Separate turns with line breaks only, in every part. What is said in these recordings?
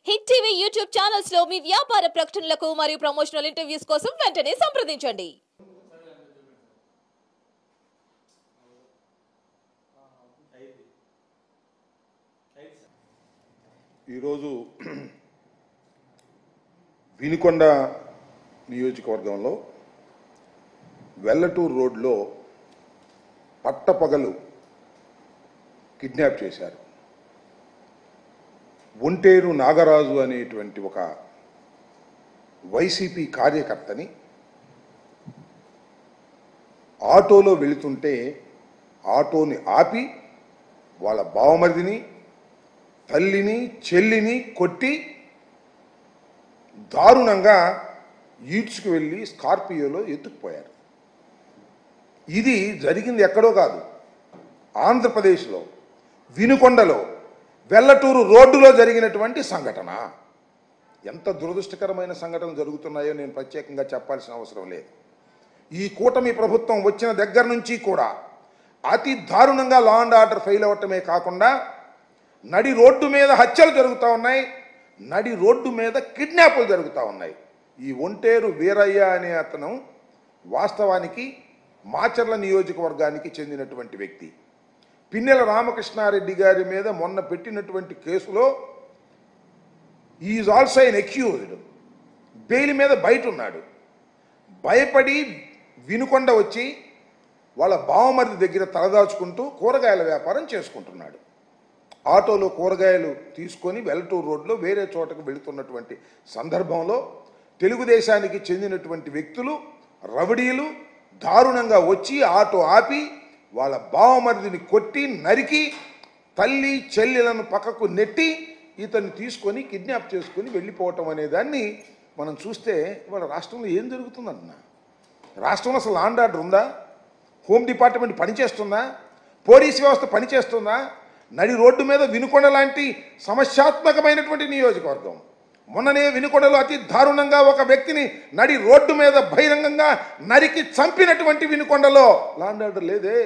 Hit TV YouTube channels లో మీ వ్యాపార ప్రకటనలకు మరియు ప్రమోషనల్ ఇంటర్వ్యూస్ కోసం వెంటనే సంప్రదించండి.
ఈరోజు వినుకొండ నియోజకవర్గంలో వెల్లటూరు రోడ్లో పట్టపగలు కిడ్నాప్ చేశారు. ఒంటేరు నాగరాజు అనేటువంటి ఒక వైసీపీ కార్యకర్తని ఆటోలో వెళుతుంటే ఆటోని ఆపి వాళ్ళ బావమరిదిని, తల్లిని, చెల్లిని కొట్టి దారుణంగా ఈడ్చుకు వెళ్ళి స్కార్పియోలో ఎత్తుకుపోయారు. ఇది జరిగింది ఎక్కడో కాదు, ఆంధ్రప్రదేశ్లో వినుకొండలో వెల్లటూరు రోడ్డులో జరిగినటువంటి సంఘటన. ఎంత దురదృష్టకరమైన సంఘటనలు జరుగుతున్నాయో నేను ప్రత్యేకంగా చెప్పాల్సిన అవసరం లేదు. ఈ కూటమి ప్రభుత్వం వచ్చిన దగ్గర నుంచి కూడా అతి దారుణంగా లా అండ్ ఆర్డర్ ఫెయిల్ అవ్వటమే కాకుండా నడి రోడ్డు మీద హత్యలు జరుగుతూ ఉన్నాయి, నడి రోడ్డు మీద కిడ్నాపులు జరుగుతూ ఉన్నాయి. ఈ ఒంటేరు వీరయ్య అనే అతను వాస్తవానికి మాచర్ల నియోజకవర్గానికి చెందినటువంటి వ్యక్తి. పిన్నెల రామకృష్ణారెడ్డి గారి మీద మొన్న పెట్టినటువంటి కేసులో is also an accused. Bail మీద బయట ఉన్నాడు. భయపడి వినుకొండ వచ్చి వాళ్ళ బావమరిది దగ్గర తలదాచుకుంటూ కూరగాయల వ్యాపారం చేసుకుంటున్నాడు. ఆటోలో కూరగాయలు తీసుకొని వెల్లటూరు రోడ్లో వేరే చోటకు వెళుతున్నటువంటి సందర్భంలో తెలుగుదేశానికి చెందినటువంటి వ్యక్తులు, రౌడీలు దారుణంగా వచ్చి ఆటో ఆపి వాళ్ళ బావమరిదిని కొట్టి నరికి తల్లి చెల్లెలను పక్కకు నెట్టి ఇతన్ని తీసుకొని కిడ్నాప్ చేసుకొని వెళ్ళిపోవటం అనే దాన్ని మనం చూస్తే ఇవాళ రాష్ట్రంలో ఏం జరుగుతుందన్న, రాష్ట్రంలో అసలు లా అండ్ ఆర్డర్ ఉందా? హోమ్ డిపార్ట్మెంట్ పనిచేస్తుందా? పోలీస్ వ్యవస్థ పనిచేస్తుందా? నడి రోడ్డు మీద వినుకొండ లాంటి సమస్యాత్మకమైనటువంటి నియోజకవర్గం, మొన్ననే వినుకొండలో అతి దారుణంగా ఒక వ్యక్తిని నడి రోడ్డు మీద బహిరంగంగా నరికి చంపినటువంటి వినుకొండలో లా అండ్ ఆర్డర్ లేదే.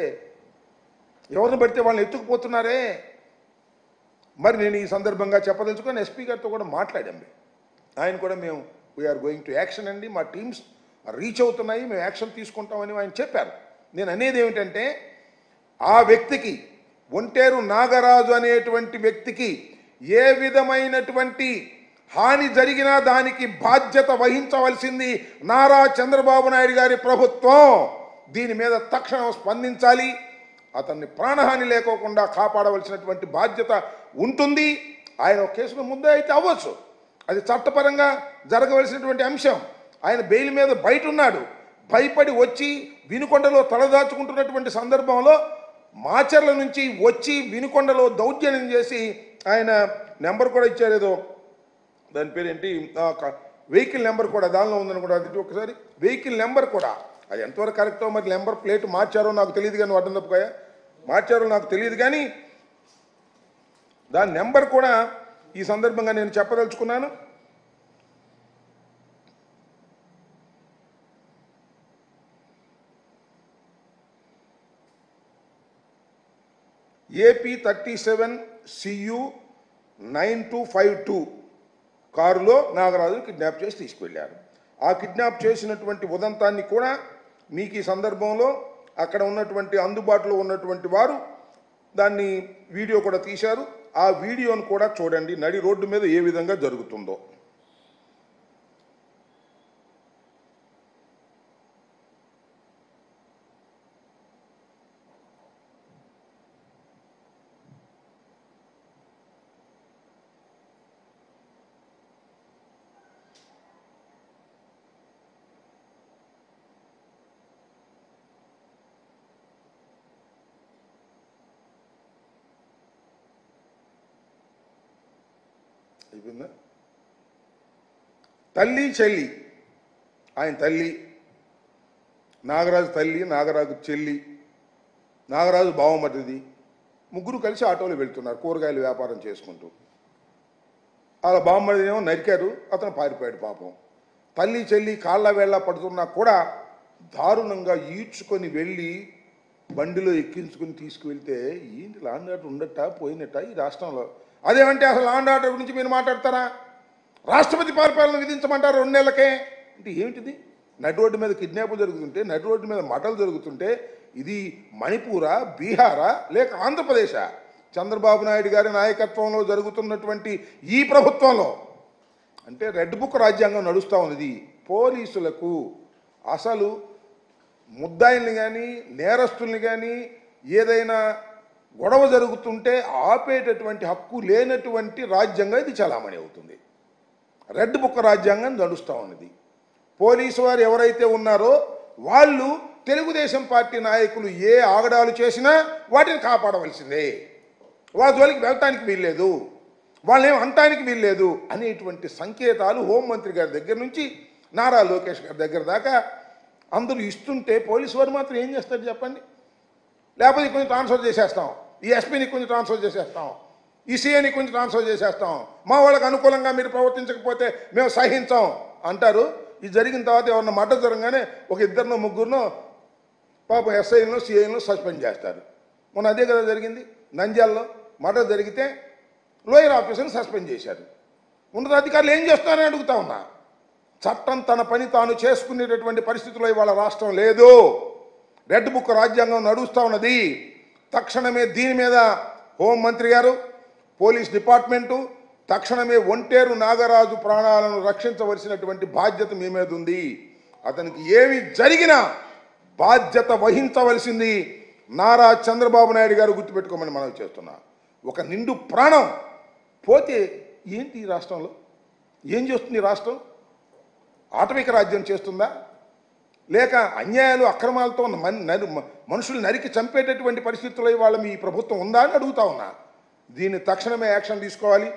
ఎవరిని పడితే వాళ్ళని ఎత్తుకుపోతున్నారే. మరి నేను ఈ సందర్భంగా చెప్పదలుచుకొని ఎస్పీ గారితో కూడా మాట్లాడాము. ఆయన కూడా మేము వీఆర్ గోయింగ్ టు యాక్షన్ అండి, మా టీమ్స్ రీచ్ అవుతున్నాయి, మేము యాక్షన్ తీసుకుంటామని ఆయన చెప్పారు. నేను అనేది ఏమిటంటే ఆ వ్యక్తికి, ఒంటేరు నాగరాజు అనేటువంటి వ్యక్తికి ఏ విధమైనటువంటి హాని జరిగినా దానికి బాధ్యత వహించవలసింది నారా చంద్రబాబు నాయుడు గారి ప్రభుత్వం. దీని మీద తక్షణం స్పందించాలి. అతన్ని ప్రాణహాని లేకోకుండా కాపాడవలసినటువంటి బాధ్యత ఉంటుంది. ఆయన ఒక కేసులో ముందే అయితే అవ్వచ్చు, అది చట్టపరంగా జరగవలసినటువంటి అంశం. ఆయన బెయిల్ మీద బయట ఉన్నాడు. భయపడి వచ్చి వినుకొండలో తలదాచుకుంటున్నటువంటి సందర్భంలో మాచర్ల నుంచి వచ్చి వినుకొండలో దౌర్జన్యం చేసి ఆయన నెంబర్ కూడా ఇచ్చారు, ఏదో దాని పేరు ఏంటి, వెహికల్ నెంబర్ కూడా దానిలో ఉందని కూడా అది ఒకసారి వెహికల్ నెంబర్ కూడా అది ఎంతవరకు కరెక్టో మరి నెంబర్ ప్లేట్ మార్చారో నాకు తెలియదు, కానీ అడ్డం తప్పుగా మార్చారో నాకు తెలియదు, కానీ దాని నెంబర్ కూడా ఈ సందర్భంగా నేను చెప్పదలుచుకున్నాను. AP 37 CU 9252 కారులో నాగరాజు కిడ్నాప్ చేసి తీసుకువెళ్ళారు. ఆ కిడ్నాప్ చేసినటువంటి ఉదంతాన్ని కూడా మీకు ఈ సందర్భంలో అక్కడ ఉన్నటువంటి అందుబాటులో ఉన్నటువంటి వారు దాన్ని వీడియో కూడా తీశారు. ఆ వీడియోను కూడా చూడండి, నడి రోడ్డు మీద ఏ విధంగా జరుగుతుందో. అయిపోయిందా? తల్లి చెల్లి, ఆయన తల్లి నాగరాజు, తల్లి నాగరాజు చెల్లి, నాగరాజు బావమరిది, ముగ్గురు కలిసి ఆటోలో వెళ్తున్నారు కూరగాయల వ్యాపారం చేసుకుంటూ. అలా బావమరిదినేమో నరికారు, అతను పారిపోయాడు పాపం. తల్లి చెల్లి కాళ్ళ వేళ్ళ పడుతున్నా కూడా దారుణంగా ఈడ్చుకొని వెళ్ళి బండిలో ఎక్కించుకుని తీసుకువెళ్తే ఏంటి లా అండ్ ఆర్డర్ ఉండట పోయినట్ట ఈ రాష్ట్రంలో? అదేమంటే అసలు లా అండ్ ఆర్డర్ గురించి మీరు మాట్లాడతారా? రాష్ట్రపతి పరిపాలన విధించమంటారు 2 నెలలకే అంటే ఏమిటిది? నడి రోడ్డు మీద కిడ్నాపులు జరుగుతుంటే, నడి రోడ్డు మీద మటలు జరుగుతుంటే ఇది మణిపూరా, బీహారా, లేక ఆంధ్రప్రదేశా? చంద్రబాబు నాయుడు గారి నాయకత్వంలో జరుగుతున్నటువంటి ఈ ప్రభుత్వంలో అంటే రెడ్ బుక్ రాజ్యాంగం నడుస్తూ ఉన్నది. పోలీసులకు అసలు ముద్దాయిల్ని కానీ నేరస్తుల్ని కానీ ఏదైనా గొడవ జరుగుతుంటే ఆపేటటువంటి హక్కు లేనటువంటి రాజ్యాంగం ఇది చలామణి అవుతుంది. రెడ్ బుక్ రాజ్యాంగం నడుస్తూ ఉన్నది. పోలీసు వారు ఎవరైతే ఉన్నారో వాళ్ళు తెలుగుదేశం పార్టీ నాయకులు ఏ ఆగడాలు చేసినా వాటిని కాపాడవలసిందే. వాళ్ళ జోలికి వెళ్ళటానికి వీల్లేదు, వాళ్ళేం అనటానికి వీల్లేదు అనేటువంటి సంకేతాలు హోంమంత్రి గారి దగ్గర నుంచి నారా లోకేష్ గారి దగ్గర దాకా అందరూ ఇస్తుంటే పోలీసు వారు మాత్రం ఏం చేస్తారు చెప్పండి? లేకపోతే కొంచెం ట్రాన్స్ఫర్ చేసేస్తాం, ఈ ఎస్పీని కొంచెం ట్రాన్స్ఫర్ చేసేస్తాం, ఈ సీఏని కొంచెం ట్రాన్స్ఫర్ చేసేస్తాం, మా వాళ్ళకి అనుకూలంగా మీరు ప్రవర్తించకపోతే మేము సహించాం అంటారు. ఇది జరిగిన తర్వాత ఎవరన్నా మర్డర్ జరగగానే ఒక 2 3 పాపం ఎస్ఐలను సిఐలను సస్పెండ్ చేస్తారు. మొన్న అదే కదా జరిగింది. నంద్యాలలో మర్డర్ జరిగితే లోయర్ ఆఫీసర్ని సస్పెండ్ చేశారు. ఉన్నతాధికారులు ఏం చేస్తారని అడుగుతా ఉన్నా. చట్టం తన పని తాను చేసుకునేటటువంటి పరిస్థితుల్లో ఇవాళ రాష్ట్రం లేదు. రెడ్ బుక్ రాజ్యాంగం నడుస్తూ ఉన్నది. తక్షణమే దీని మీద హోంమంత్రి గారు, పోలీస్ డిపార్ట్మెంటు తక్షణమే ఒంటేరు నాగరాజు ప్రాణాలను రక్షించవలసినటువంటి బాధ్యత మీ మీద ఉంది. అతనికి ఏమి జరిగినా బాధ్యత వహించవలసింది నారా చంద్రబాబు నాయుడు గారు. గుర్తుపెట్టుకోమని మనం చేస్తున్నా. ఒక నిండు ప్రాణం పోతే ఏంటి ఈ రాష్ట్రంలో? ఏం చేస్తుంది రాష్ట్రం? ఆటవిక రాజ్యం చేస్తుందా? లేక అన్యాయాలు అక్రమాలతో మనుషులు నరికి చంపేటటువంటి పరిస్థితుల్లో ఇవాళ మీ ప్రభుత్వం ఉందా అని అడుగుతా ఉన్నా. దీన్ని తక్షణమే యాక్షన్ తీసుకోవాలి.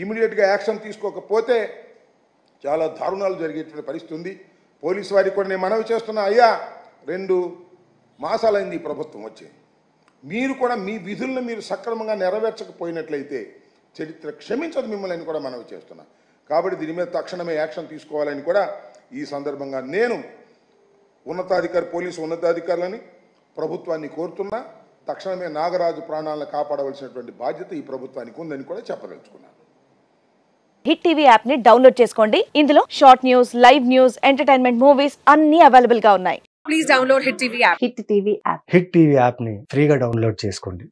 ఇమీడియట్గా యాక్షన్ తీసుకోకపోతే చాలా దారుణాలు జరిగేటువంటి పరిస్థితి ఉంది. పోలీసు వారికి కూడా నేను మనవి చేస్తున్నా, అయ్యా 2 మాసాలైంది ఈ ప్రభుత్వం వచ్చి, మీరు కూడా మీ విధులను మీరు సక్రమంగా నెరవేర్చకపోయినట్లయితే చరిత్ర క్షమించదు మిమ్మల్ని అని కూడా మనవి చేస్తున్నా. కాబట్టి దీని మీద తక్షణమే యాక్షన్ తీసుకోవాలని కూడా ఈ సందర్భంగా నేను పోలీసు ఉన్నతాధికారులని ప్రభుత్వాన్ని కోరుతున్నా. తక్షణమే నాగరాజు ప్రాణాలను కాపాడవలసినటువంటి బాధ్యత ఈ ప్రభుత్వానికి ఉందని కూడా చెప్పదలుచుకున్నాను.
హిట్ టీవీ యాప్ ని డౌన్లోడ్ చేసుకోండి. ఇందులో short news, live news, entertainment movies అన్ని అవైలబుల్ గా ఉన్నాయి. Please download hit TV app.
Hit TV app ని ఫ్రీగా డౌన్లోడ్ చేసుకోండి.